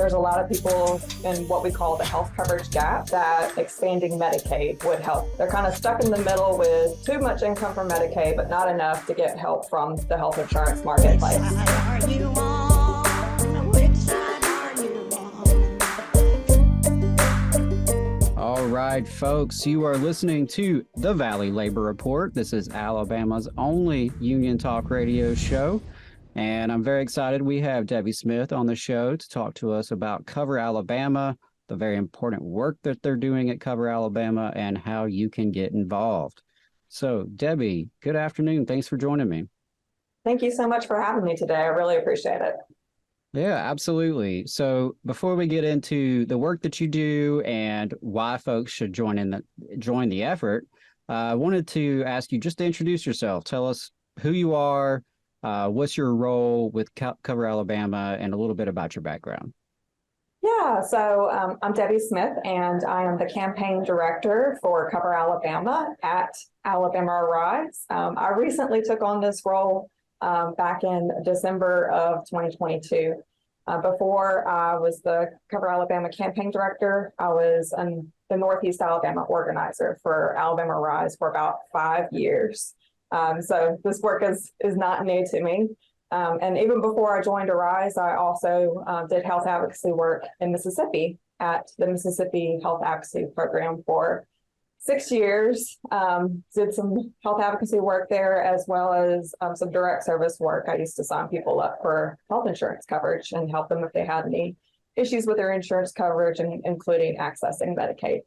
There's a lot of people in what we call the health coverage gap that expanding Medicaid would help. They're kind of stuck in the middle with too much income from Medicaid, but not enough to get help from the health insurance marketplace. All right, folks, you are listening to the Valley Labor Report. This is Alabama's only union talk radio show. And I'm very excited. We have Debbie Smith on the show to talk to us about Cover Alabama, the very important work that they're doing at Cover Alabama, and how you can get involved. So, Debbie, good afternoon. Thanks for joining me. Thank you so much for having me today. I really appreciate it. Yeah, absolutely. So before we get into the work that you do and why folks should join the effort, I wanted to ask you just to introduce yourself. Tell us who you are, what's your role with Cover Alabama, and a little bit about your background. Yeah, so I'm Debbie Smith, and I am the campaign director for Cover Alabama at Alabama Arise. I recently took on this role back in December of 2022. Before I was the Cover Alabama campaign director, I was the Northeast Alabama organizer for Alabama Rise for about 5 years. So this work is not new to me. And even before I joined Arise, I also did health advocacy work in Mississippi at the Mississippi Health Advocacy Program for 6 years. Did some health advocacy work there, as well as some direct service work. I used to sign people up for health insurance coverage and help them if they had any issues with their insurance coverage, and including accessing Medicaid.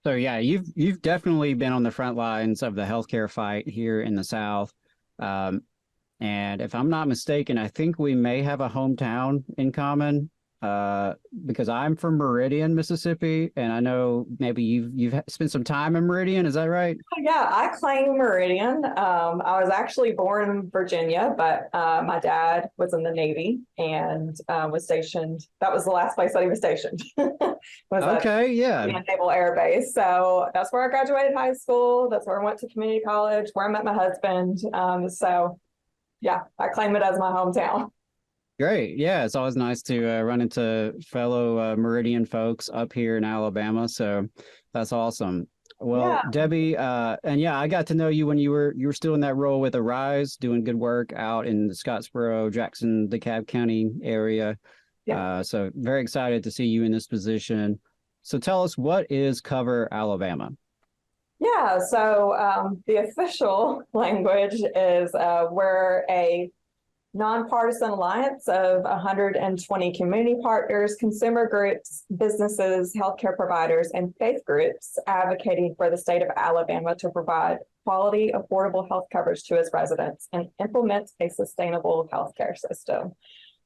So yeah, you've definitely been on the front lines of the healthcare fight here in the South. And if I'm not mistaken, I think we may have a hometown in common. Because I'm from Meridian, Mississippi, and I know maybe you've spent some time in Meridian. Is that right? Yeah, I claim Meridian. I was actually born in Virginia, but my dad was in the Navy and was stationed. That was the last place that he was stationed. Naval Air Base. So that's where I graduated high school. That's where I went to community college, where I met my husband. So yeah, I claim it as my hometown. Great. Yeah, it's always nice to run into fellow Meridian folks up here in Alabama. So that's awesome. Well, yeah. Debbie, and yeah, I got to know you when you were still in that role with Arise, doing good work out in the Scottsboro, Jackson, DeKalb County area. Yeah. So very excited to see you in this position. So tell us, what is Cover Alabama? Yeah, so the official language is we're a nonpartisan alliance of 120 community partners, consumer groups, businesses, healthcare providers, and faith groups advocating for the state of Alabama to provide quality, affordable health coverage to its residents and implement a sustainable healthcare system.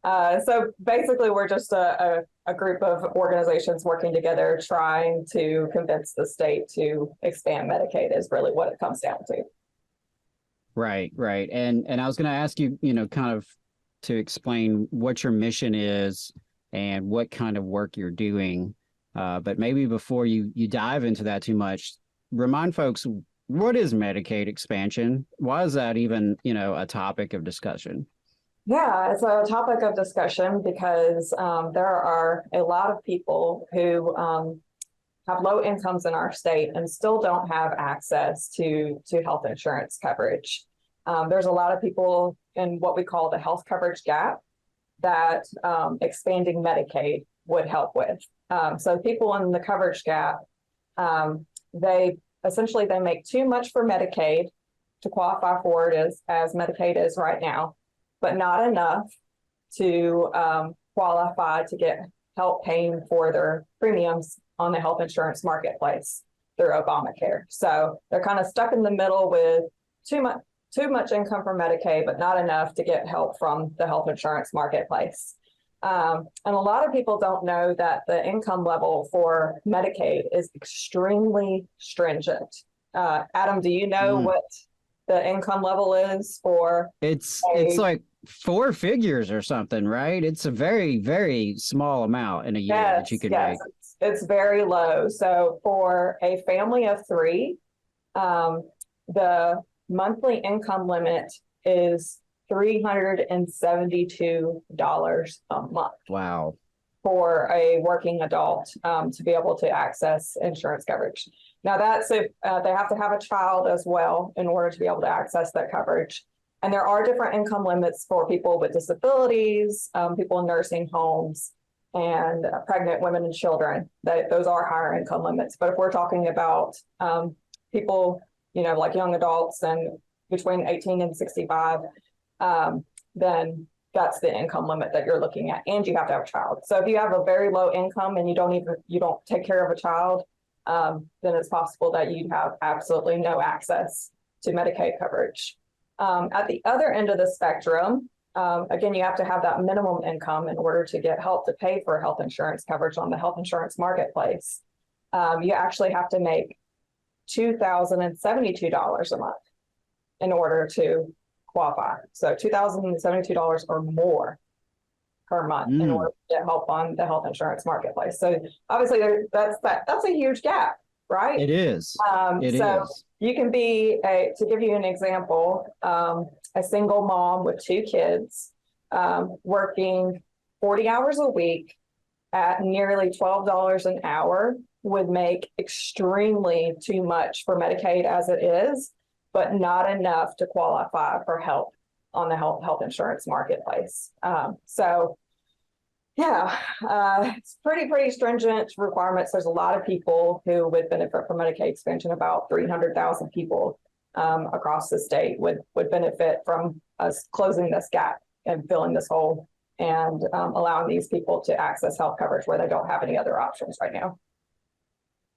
So basically, we're just a group of organizations working together, trying to convince the state to expand Medicaid is really what it comes down to. Right. And I was going to ask you, kind of to explain what your mission is and what kind of work you're doing. But maybe before you dive into that too much, remind folks, what is Medicaid expansion? Why is that even, a topic of discussion? Yeah, it's a topic of discussion because there are a lot of people who have low incomes in our state and still don't have access to health insurance coverage. There's a lot of people in what we call the health coverage gap that expanding Medicaid would help with. So people in the coverage gap, they make too much for Medicaid to qualify for it as Medicaid is right now, but not enough to qualify to get help paying for their premiums on the health insurance marketplace through Obamacare. So they're kind of stuck in the middle with too much income from Medicaid, but not enough to get help from the health insurance marketplace. And a lot of people don't know that the income level for Medicaid is extremely stringent. Adam, do you know what the income level is for? It's like 4 figures or something, right? It's a very, very small amount in a year that you can make. It's very low. So for a family of 3, the monthly income limit is $372 a month. Wow. for a working adult to be able to access insurance coverage. Now that's if they have to have a child as well in order to be able to access that coverage. And there are different income limits for people with disabilities, people in nursing homes, and pregnant women and children. Those are higher income limits. But if we're talking about people, like young adults and between 18 and 65, then that's the income limit that you're looking at, and you have to have a child. So if you have a very low income and you don't take care of a child, then it's possible that you'd have absolutely no access to Medicaid coverage. At the other end of the spectrum, again, you have to have that minimum income in order to get help to pay for health insurance coverage on the health insurance marketplace. You actually have to make $2,072 a month in order to qualify. So $2,072 or more per month in order to get help on the health insurance marketplace. So obviously that's a huge gap, right? It is. You can be to give you an example, a single mom with 2 kids, working 40 hours a week at nearly $12 an hour would make extremely too much for Medicaid as it is, but not enough to qualify for help on the health insurance marketplace. It's pretty stringent requirements. There's a lot of people who would benefit from Medicaid expansion. About 300,000 people across the state would benefit from us closing this gap and filling this hole and allowing these people to access health coverage where they don't have any other options right now.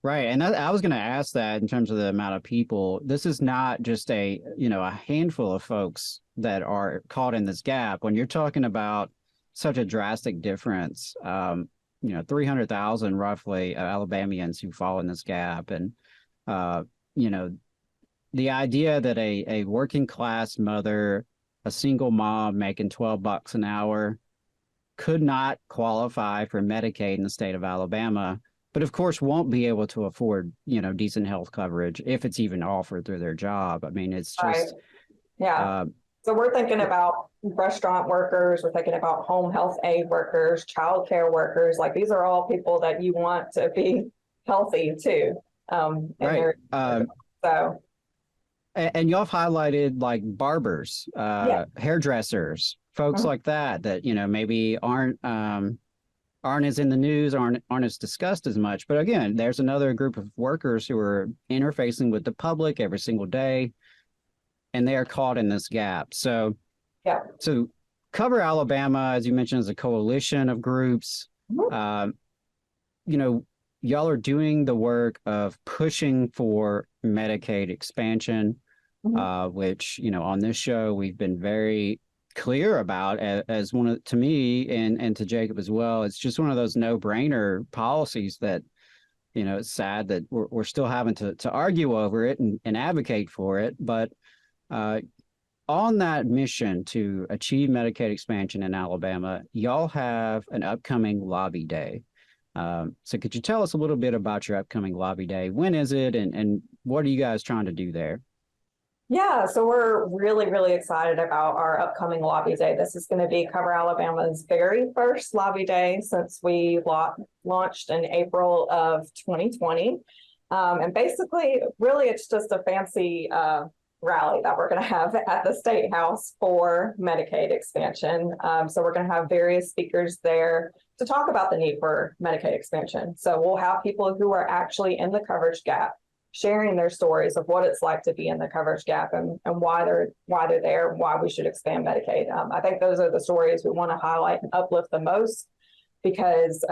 Right. And I was going to ask that in terms of the amount of people. This is not just a handful of folks that are caught in this gap. When you're talking about such a drastic difference, 300,000 roughly Alabamians who fall in this gap. And, the idea that a working class mother, a single mom making $12 an hour could not qualify for Medicaid in the state of Alabama, but of course won't be able to afford, decent health coverage if it's even offered through their job. I mean, it's just, right. Yeah. So we're thinking about restaurant workers, we're thinking about home health aid workers, childcare workers. Like these are all people that you want to be healthy too. Right. So. And y'all have highlighted like barbers, hairdressers, folks like that maybe aren't as in the news, aren't as discussed as much. But again, there's another group of workers who are interfacing with the public every single day, and they are caught in this gap. So Cover Alabama, as you mentioned, is a coalition of groups. Y'all are doing the work of pushing for Medicaid expansion, which, on this show, we've been very clear about as to me and to Jacob as well. It's just one of those no-brainer policies that, it's sad that we're still having to argue over it and advocate for it. But on that mission to achieve Medicaid expansion in Alabama, y'all have an upcoming lobby day. So could you tell us a little bit about your upcoming lobby day? When is it and what are you guys trying to do there? Yeah, so we're really excited about our upcoming lobby day. This is going to be Cover Alabama's very first lobby day since we launched in April of 2020. And basically, really, it's just a fancy rally that we're going to have at the State House for Medicaid expansion. So we're going to have various speakers there to talk about the need for Medicaid expansion. So we'll have people who are actually in the coverage gap sharing their stories of what it's like to be in the coverage gap and why they're there, why we should expand Medicaid. I think those are the stories we want to highlight and uplift the most because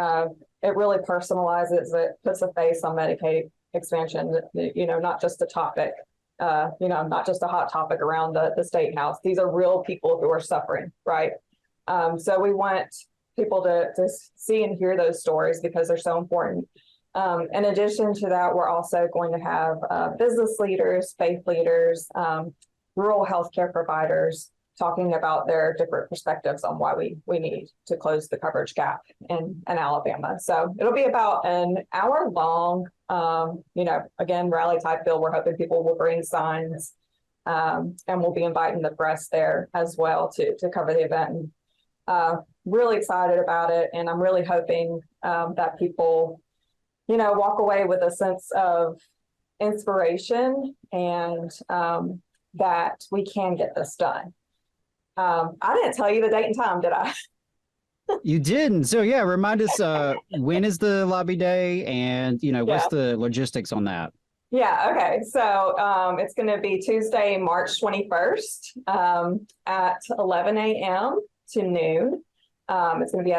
it really personalizes it, puts a face on Medicaid expansion, not just a topic. Not just a hot topic around the State House. These are real people who are suffering, right? So we want people to see and hear those stories because they're so important. In addition to that, we're also going to have business leaders, faith leaders, rural healthcare providers talking about their different perspectives on why we need to close the coverage gap in Alabama. So it'll be about an hour long, again, rally type bill. We're hoping people will bring signs and we'll be inviting the press there as well to cover the event. really excited about it, and I'm really hoping that people, walk away with a sense of inspiration and that we can get this done. I didn't tell you the date and time, did I? You didn't. So yeah, remind us, when is the lobby day, and what's the logistics on that? Yeah, okay. So it's going to be Tuesday, March 21st at 11 a.m. to noon. It's going to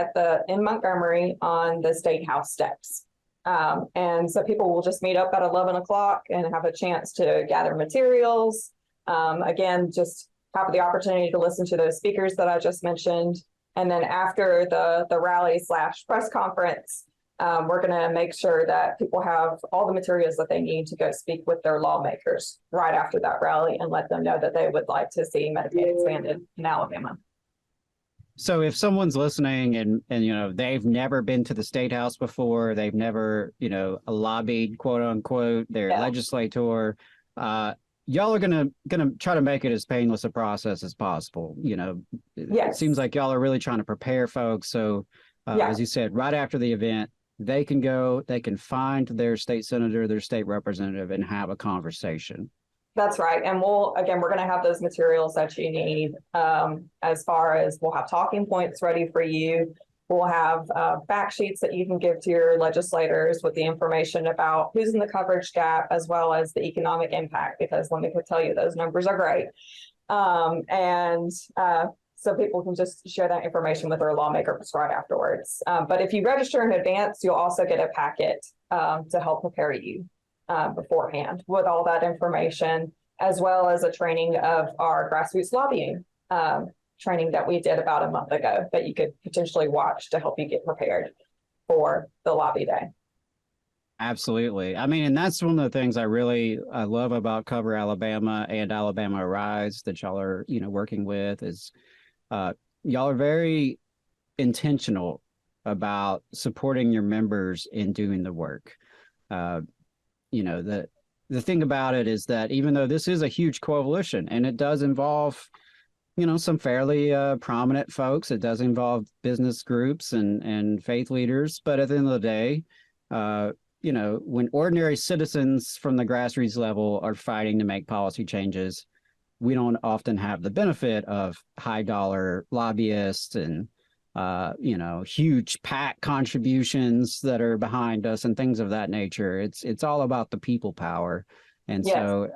be in Montgomery on the State House steps. And so people will just meet up at 11 o'clock and have a chance to gather materials. Again, just have the opportunity to listen to those speakers that I just mentioned. And then after the rally / press conference, we're going to make sure that people have all the materials that they need to go speak with their lawmakers right after that rally and let them know that they would like to see Medicaid expanded in Alabama. So if someone's listening and they've never been to the State House before, they've never lobbied, quote unquote, their legislator, y'all are gonna try to make it as painless a process as possible. It seems like y'all are really trying to prepare folks. So as you said, right after the event, they can go, they can find their state senator, their state representative, and have a conversation. That's right. And we're going to have those materials that you need, as far as we'll have talking points ready for you. We'll have fact sheets that you can give to your legislators with the information about who's in the coverage gap, as well as the economic impact, because let me tell you, those numbers are great. So people can just share that information with their lawmakers right afterwards. But if you register in advance, you'll also get a packet to help prepare you beforehand with all that information, as well as a training of our grassroots lobbying training that we did about a month ago that you could potentially watch to help you get prepared for the lobby day. Absolutely. I mean, and that's one of the things I love about Cover Alabama and Alabama Rise that y'all are, working with is y'all are very intentional about supporting your members in doing the work. The thing about it is that even though this is a huge coalition and it does involve, some fairly prominent folks, it does involve business groups and faith leaders. But at the end of the day, when ordinary citizens from the grassroots level are fighting to make policy changes, we don't often have the benefit of high dollar lobbyists and huge PAC contributions that are behind us and things of that nature. It's all about the people power. And so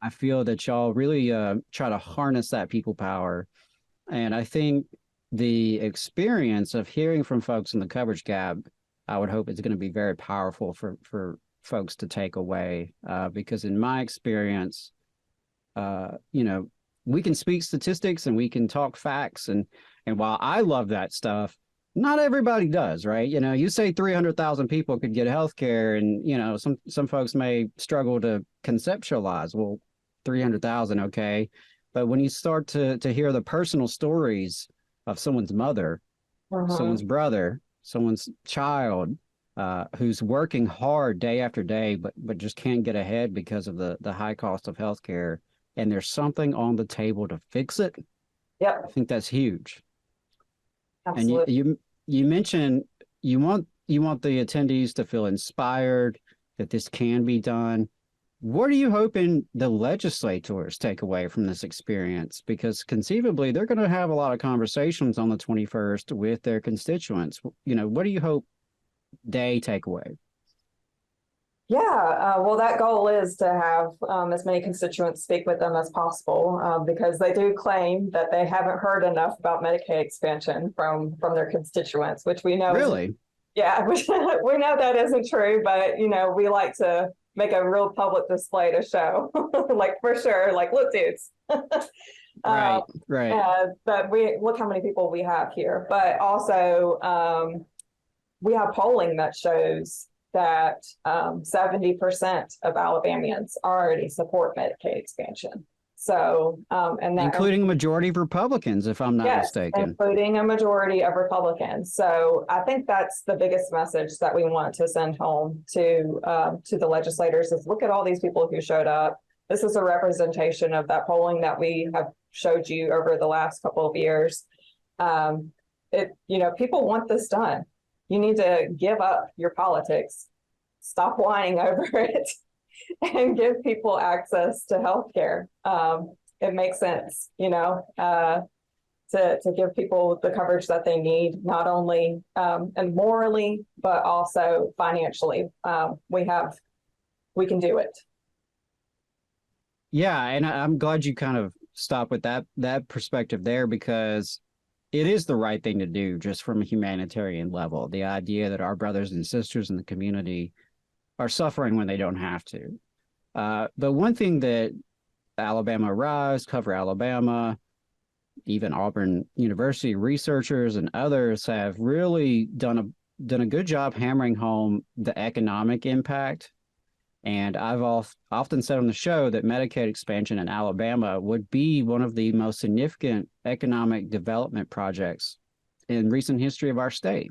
I feel that y'all really try to harness that people power. And I think the experience of hearing from folks in the coverage gap, I would hope is going to be very powerful for folks to take away. Because in my experience, we can speak statistics and we can talk facts. And while I love that stuff, not everybody does, right? You say 300,000 people could get health care, and, some folks may struggle to conceptualize, well, 300,000, okay. But when you start to hear the personal stories of someone's mother, someone's brother, someone's child, who's working hard day after day, but just can't get ahead because of the high cost of health care, and there's something on the table to fix it. Yep. I think that's huge. Absolutely. And you mentioned you want the attendees to feel inspired that this can be done. What are you hoping the legislators take away from this experience? Because conceivably, they're going to have a lot of conversations on the 21st with their constituents. What do you hope they take away? Yeah, well, that goal is to have as many constituents speak with them as possible, because they do claim that they haven't heard enough about Medicaid expansion from their constituents, which we know. Really? Yeah, we know that isn't true, but we like to make a real public display to show, like, for sure, like, look, dudes. Right. But look how many people we have here. But also, we have polling that shows that 70% of Alabamians already support Medicaid expansion. So, and that, including a majority of Republicans, if I'm not mistaken. Including a majority of Republicans. So I think that's the biggest message that we want to send home to the legislators is look at all these people who showed up. This is a representation of that polling that we have showed you over the last couple of years. people want this done. You need to give up your politics, stop whining over it, and give people access to healthcare. It makes sense, to give people the coverage that they need, not only and morally, but also financially. We can do it. Yeah, and I'm glad you kind of stopped with that perspective there, because it is the right thing to do just from a humanitarian level. The idea that our brothers and sisters in the community are suffering when they don't have to. But one thing that Alabama Rise, Cover Alabama, even Auburn University researchers and others have really done a good job hammering home the economic impact. And I've often said on the show that Medicaid expansion in Alabama would be one of the most significant economic development projects in recent history of our state.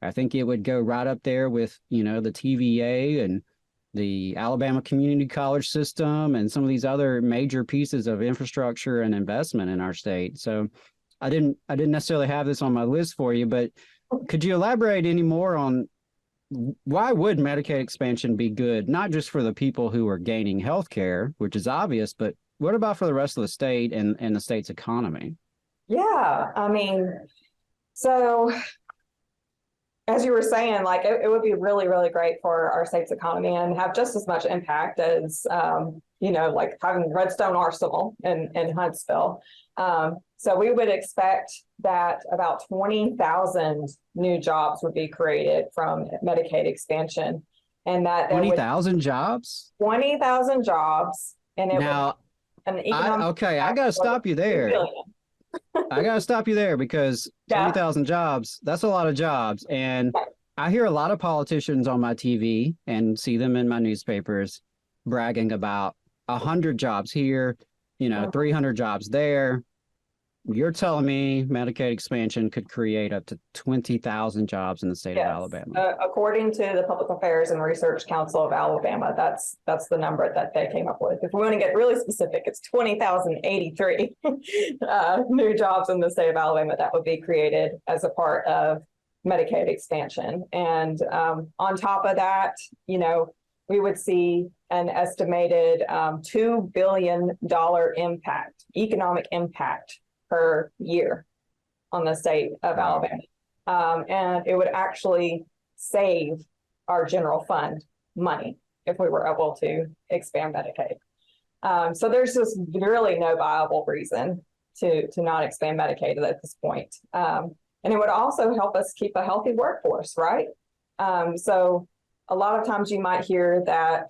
I think it would go right up there with, the TVA and the Alabama Community College system and some of these other major pieces of infrastructure and investment in our state. So I didn't necessarily have this on my list for you, but could you elaborate any more on why would Medicaid expansion be good, not just for the people who are gaining health care, which is obvious, but what about for the rest of the state and the state's economy? Yeah, I mean, so as you were saying, like it would be really, really great for our state's economy and have just as much impact as, like having Redstone Arsenal in Huntsville. So we would expect that about 20,000 new jobs would be created from Medicaid expansion, and that 20,000 jobs? 20,000 jobs, and it now, would an economic I got to stop you there. I got to stop you there because 20,000 jobs, that's a lot of jobs. And I hear a lot of politicians on my TV and see them in my newspapers bragging about 100 jobs here, 300 jobs there. You're telling me Medicaid expansion could create up to 20,000 jobs in the state of Alabama? According to the Public Affairs and Research Council of Alabama, that's the number that they came up with. If we want to get really specific, it's 20,083 new jobs in the state of Alabama that would be created as a part of Medicaid expansion. And on top of that, we would see an estimated $2 billion economic impact per year on the state of Alabama. And it would actually save our general fund money if we were able to expand Medicaid. So there's just really no viable reason to not expand Medicaid at this point. And it would also help us keep a healthy workforce, right? So a lot of times you might hear that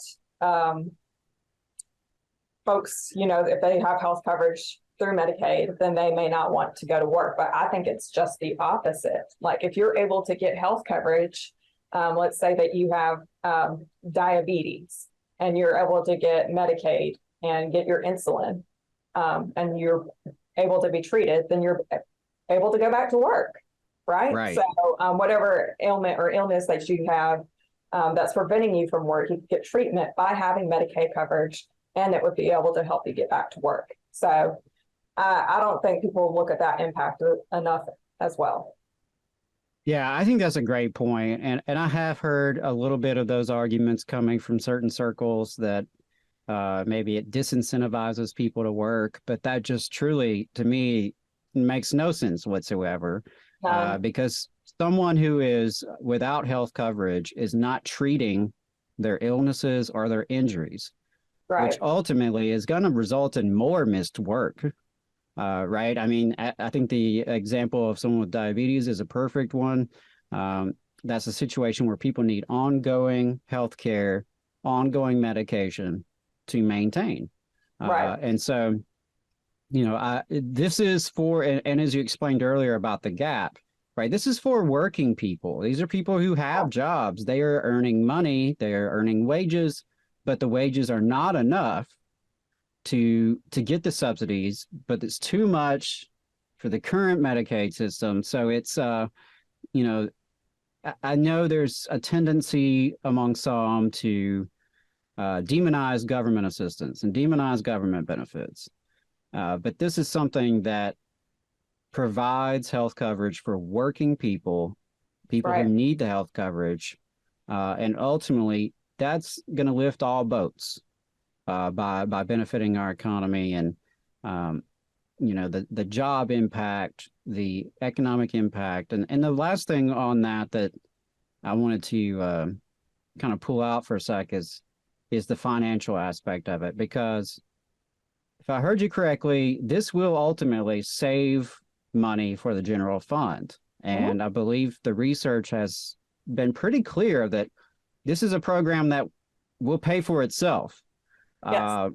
folks, if they have health coverage through Medicaid, then they may not want to go to work. But I think it's just the opposite. Like if you're able to get health coverage, let's say that you have diabetes and you're able to get Medicaid and get your insulin, and you're able to be treated, then you're able to go back to work, right? So whatever ailment or illness that you have that's preventing you from work, you can get treatment by having Medicaid coverage, and it would be able to help you get back to work. So I don't think people look at that impact enough as well. Yeah, I think that's a great point. And I have heard a little bit of those arguments coming from certain circles that maybe it disincentivizes people to work, but that just truly, to me, makes no sense whatsoever. Because someone who is without health coverage is not treating their illnesses or their injuries, which ultimately is going to result in more missed work. Right. I mean, I think the example of someone with diabetes is a perfect one. That's a situation where people need ongoing health care, ongoing medication to maintain. And so, this is for, and as you explained earlier about the gap, right? This is for working people. These are people who have jobs. They are earning money. They are earning wages, but the wages are not enough to get the subsidies, but it's too much for the current Medicaid system. So it's, I know there's a tendency among some to demonize government assistance and demonize government benefits. But this is something that provides health coverage for working people, people who need the health coverage. And ultimately, that's going to lift all boats by benefiting our economy and, the job impact, the economic impact. And the last thing on that I wanted to kind of pull out for a sec is the financial aspect of it, because if I heard you correctly, this will ultimately save money for the general fund. And I believe the research has been pretty clear that this is a program that will pay for itself. Yes.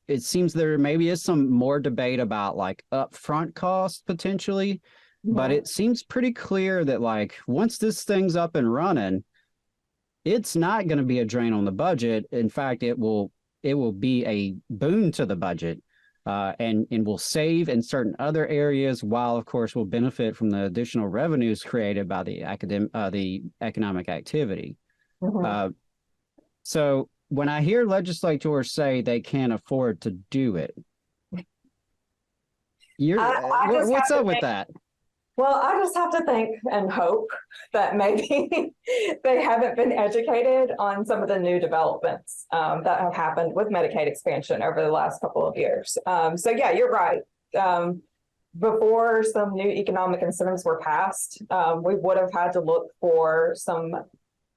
It seems there maybe is some more debate about like upfront costs potentially, but it seems pretty clear that like once this thing's up and running, it's not going to be a drain on the budget. In fact, it will be a boon to the budget, and will save in certain other areas, while of course will benefit from the additional revenues created by the economic activity. So when I hear legislators say they can't afford to do it, what's up with that? Well, I just have to think and hope that maybe they haven't been educated on some of the new developments that have happened with Medicaid expansion over the last couple of years. So yeah, you're right. Before some new economic incentives were passed, we would have had to look for some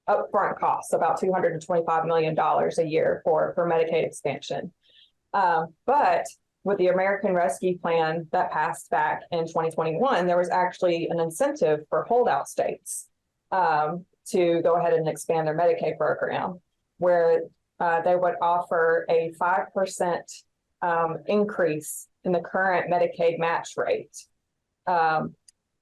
upfront costs, about $225 million a year for Medicaid expansion. But with the American Rescue Plan that passed back in 2021, there was actually an incentive for holdout states to go ahead and expand their Medicaid program, where they would offer a 5% increase in the current Medicaid match rate for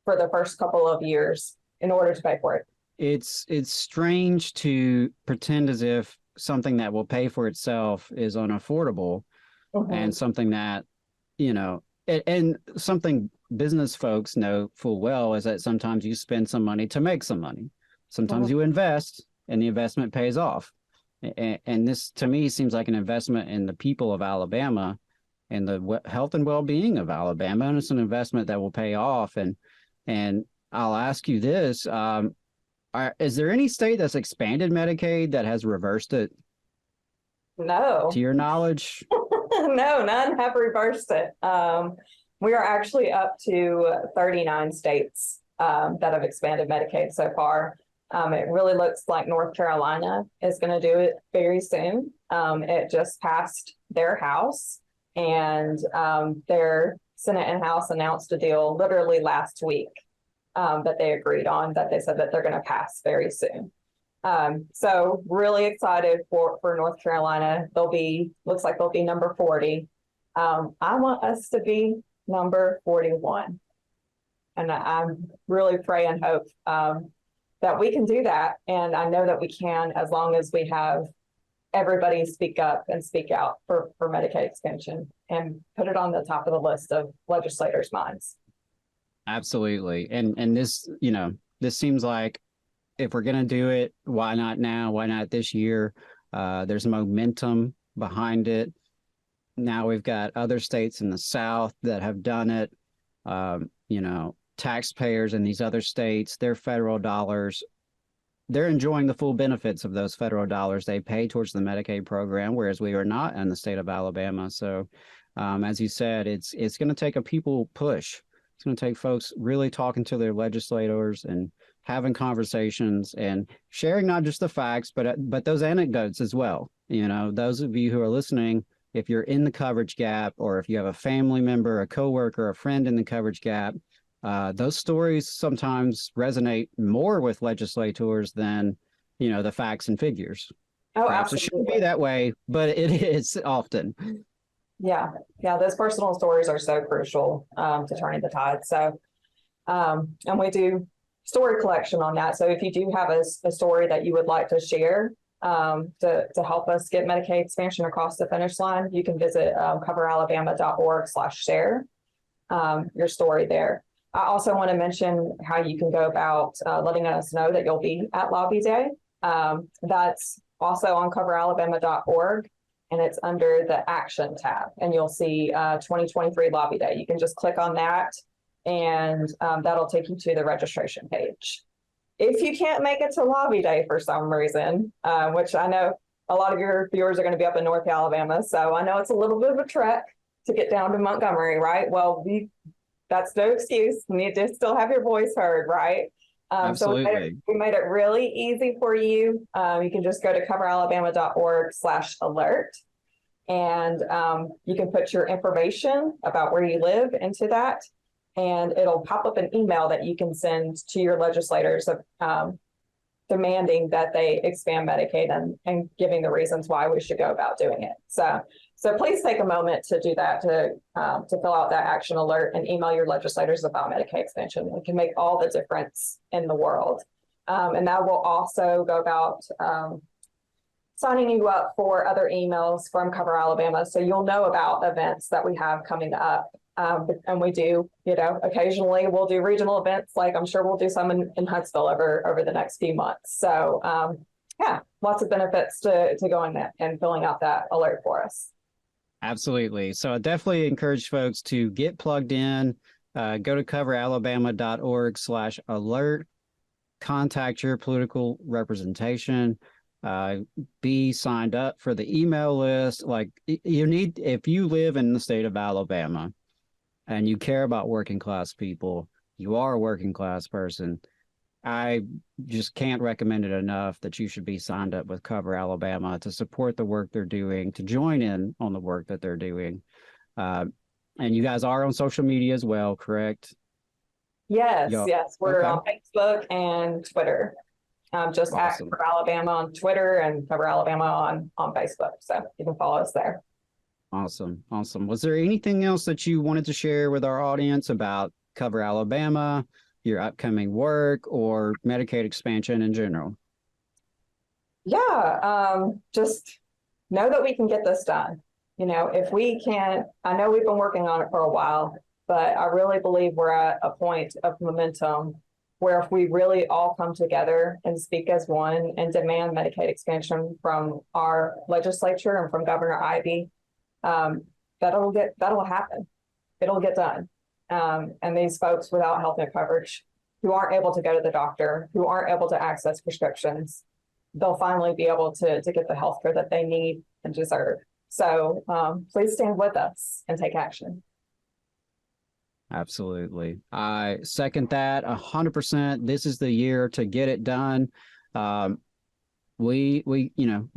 the first couple of years in order to pay for it. It's strange to pretend as if something that will pay for itself is unaffordable. And something that, and something business folks know full well is that sometimes you spend some money to make some money. Sometimes you invest and the investment pays off. And this, to me, seems like an investment in the people of Alabama and the health and well-being of Alabama. And it's an investment that will pay off. And I'll ask you this, is there any state that's expanded Medicaid that has reversed it? No. To your knowledge? No, none have reversed it. We are actually up to 39 states that have expanded Medicaid so far. It really looks like North Carolina is going to do it very soon. It just passed their House, and their Senate and House announced a deal literally last week that they agreed on, that they said that they're going to pass very soon. So really excited for North Carolina. Looks like they'll be number 40. I want us to be number 41. And I'm really pray and hope that we can do that. And I know that we can, as long as we have everybody speak up and speak out for Medicaid expansion and put it on the top of the list of legislators' minds. Absolutely. And this, this seems like, if we're going to do it, why not now? Why not this year? There's momentum behind it. Now we've got other states in the South that have done it. Taxpayers in these other states, their federal dollars, they're enjoying the full benefits of those federal dollars they pay towards the Medicaid program, whereas we are not in the state of Alabama. So, as you said, it's going to take a people push. It's going to take folks really talking to their legislators and having conversations and sharing not just the facts, but those anecdotes as well. Those of you who are listening, if you're in the coverage gap, or if you have a family member, a coworker, a friend in the coverage gap, those stories sometimes resonate more with legislators than, the facts and figures. Oh, perhaps absolutely. It shouldn't be that way, but it is often. Yeah. Those personal stories are so crucial to turning the tide. So, and we do story collection on that. So if you do have a story that you would like to share to help us get Medicaid expansion across the finish line, you can visit coveralabama.org/share your story there. I also want to mention how you can go about letting us know that you'll be at Lobby Day. That's also on coveralabama.org, and it's under the Action tab, and you'll see 2023 Lobby Day. You can just click on that and that'll take you to the registration page. If you can't make it to lobby day for some reason, which I know a lot of your viewers are going to be up in North Alabama, so I know it's a little bit of a trek to get down to Montgomery, right? Well, that's no excuse. You need to still have your voice heard, right? Absolutely. So we made it really easy for you. You can just go to coveralabama.org/alert, and you can put your information about where you live into that, and it'll pop up an email that you can send to your legislators demanding that they expand Medicaid and giving the reasons why we should go about doing it. So please take a moment to do that, to fill out that action alert and email your legislators about Medicaid expansion. It can make all the difference in the world. And that will also go about signing you up for other emails from Cover Alabama. So you'll know about events that we have coming up. And we do, occasionally we'll do regional events, like I'm sure we'll do some in Huntsville over the next few months. So yeah, lots of benefits to going there and filling out that alert for us. Absolutely. So I definitely encourage folks to get plugged in, go to coveralabama.org/alert, contact your political representation, be signed up for the email list. Like if you live in the state of Alabama and you care about working class people, you are a working class person, I just can't recommend it enough that you should be signed up with Cover Alabama to support the work they're doing, to join in on the work that they're doing. And you guys are on social media as well, correct? Yes, yes. We're on Facebook and Twitter. Just awesome. at Cover Alabama on Twitter and Cover Alabama on Facebook. So you can follow us there. Awesome. Was there anything else that you wanted to share with our audience about Cover Alabama, your upcoming work, or Medicaid expansion in general? Yeah, just know that we can get this done. If we can, I know we've been working on it for a while, but I really believe we're at a point of momentum where if we really all come together and speak as one and demand Medicaid expansion from our legislature and from Governor Ivey, that'll happen. It'll get done. And these folks without health care coverage, who aren't able to go to the doctor, who aren't able to access prescriptions, they'll finally be able to get the health care that they need and deserve. So please stand with us and take action. Absolutely. I second that 100%. This is the year to get it done. We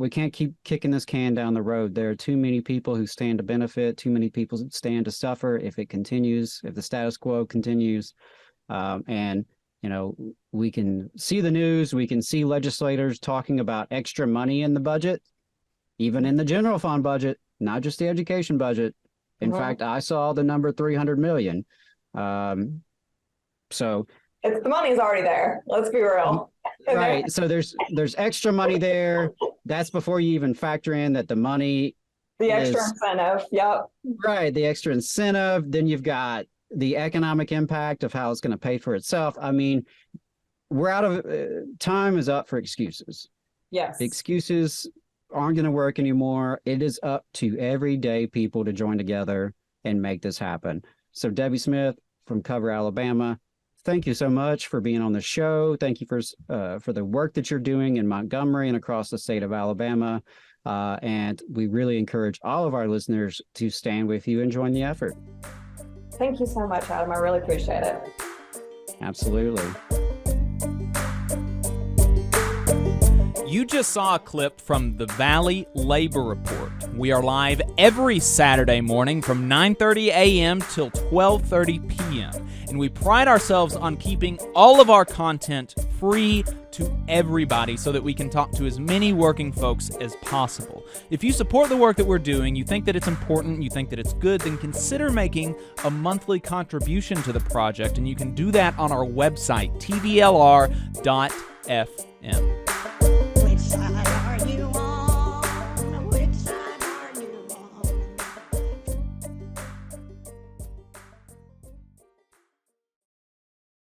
can't keep kicking this can down the road. There are too many people who stand to benefit, too many people stand to suffer if it continues, if the status quo continues. And we can see the news, we can see legislators talking about extra money in the budget, even in the general fund budget, not just the education budget. In fact, I saw the number 300 million. So the money's already there. Let's be real. Right. So there's extra money there. That's before you even factor in that the money. The extra incentive. Yep. Right. The extra incentive. Then you've got the economic impact of how it's going to pay for itself. I mean, we're out of time is up for excuses. Yes. The excuses aren't going to work anymore. It is up to everyday people to join together and make this happen. So Debbie Smith from Cover Alabama, thank you so much for being on the show. Thank you for the work that you're doing in Montgomery and across the state of Alabama. And we really encourage all of our listeners to stand with you and join the effort. Thank you so much, Adam. I really appreciate it. Absolutely. You just saw a clip from the Valley Labor Report. We are live every Saturday morning from 9:30 a.m. till 12:30 p.m. And we pride ourselves on keeping all of our content free to everybody so that we can talk to as many working folks as possible. If you support the work that we're doing, you think that it's important, you think that it's good, then consider making a monthly contribution to the project, and you can do that on our website, tvlr.fm.